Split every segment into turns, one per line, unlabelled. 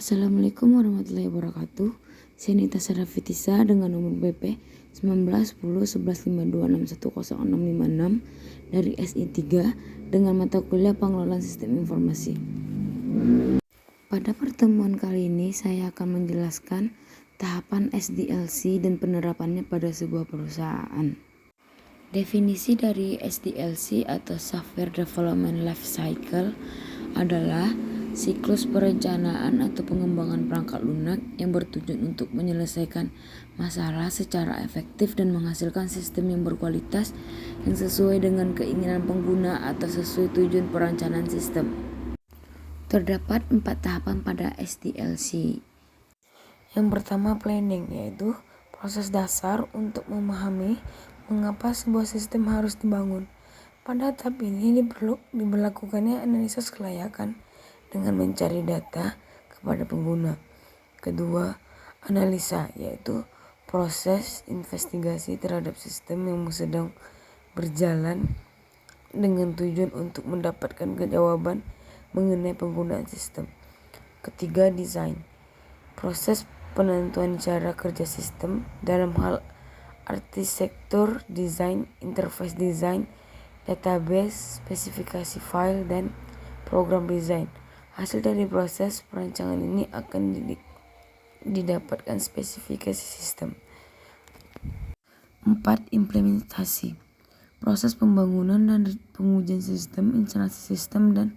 Assalamualaikum warahmatullahi wabarakatuh. Saya Nita Sarafitisa dengan nomor BP 19101152610656 dari SI3 dengan mata kuliah Pengelolaan Sistem Informasi. Pada pertemuan kali ini saya akan menjelaskan tahapan SDLC dan penerapannya pada sebuah perusahaan. Definisi dari SDLC atau Software Development Life Cycle adalah siklus perencanaan atau pengembangan perangkat lunak yang bertujuan untuk menyelesaikan masalah secara efektif dan menghasilkan sistem yang berkualitas yang sesuai dengan keinginan pengguna atau sesuai tujuan perencanaan sistem. Terdapat 4 tahapan pada SDLC. Yang pertama planning, yaitu proses dasar untuk memahami mengapa sebuah sistem harus dibangun. Pada tahap ini diberlakukannya analisis kelayakan dengan mencari data kepada pengguna. Kedua, analisa, yaitu proses investigasi terhadap sistem yang sedang berjalan dengan tujuan untuk mendapatkan jawaban mengenai penggunaan sistem. Ketiga, desain, proses penentuan cara kerja sistem dalam hal arsitektur desain, interface desain, database, spesifikasi file, dan program desain. Hasil dari proses perancangan ini akan didapatkan spesifikasi sistem. 4. Implementasi, proses pembangunan dan pengujian sistem, instalasi sistem, dan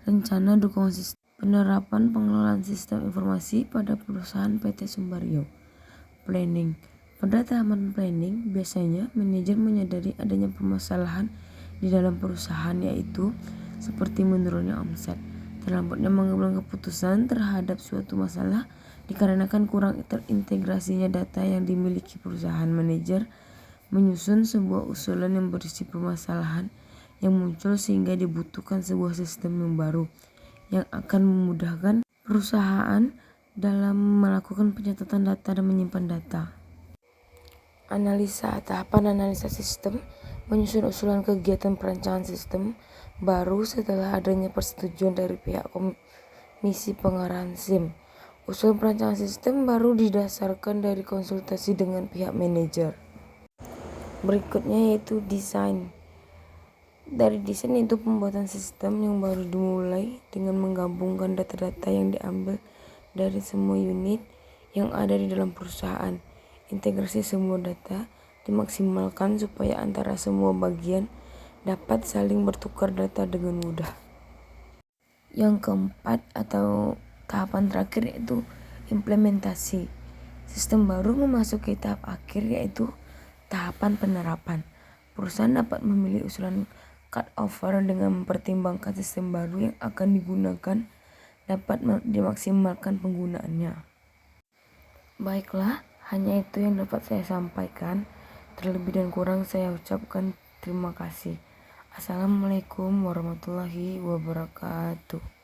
rencana dukungan sistem. Penerapan pengelolaan sistem informasi pada perusahaan PT Sumbario. Planning, pada tahapan planning biasanya manajer menyadari adanya permasalahan di dalam perusahaan, yaitu seperti menurunnya omset, terlambatnya mengambil keputusan terhadap suatu masalah dikarenakan kurang terintegrasinya data yang dimiliki perusahaan. Manajer menyusun sebuah usulan yang berisi permasalahan yang muncul sehingga dibutuhkan sebuah sistem yang baru yang akan memudahkan perusahaan dalam melakukan pencatatan data dan menyimpan data. Analisa, tahapan analisa sistem menyusun usulan kegiatan perancangan sistem baru setelah adanya persetujuan dari pihak komisi pengarahan SIM. Usulan perancangan sistem baru didasarkan dari konsultasi dengan pihak manajer. Berikutnya yaitu desain. Dari desain itu pembuatan sistem yang baru dimulai dengan menggabungkan data-data yang diambil dari semua unit yang ada di dalam perusahaan. Integrasi semua data dimaksimalkan supaya antara semua bagian dapat saling bertukar data dengan mudah. Yang keempat atau tahapan terakhir yaitu implementasi. Sistem baru memasuki tahap akhir yaitu tahapan penerapan. Perusahaan dapat memilih usulan cut over dengan mempertimbangkan sistem baru yang akan digunakan dapat dimaksimalkan penggunaannya. Baiklah, hanya itu yang dapat saya sampaikan. Terlebih dan kurang saya ucapkan terima kasih. Assalamualaikum warahmatullahi wabarakatuh.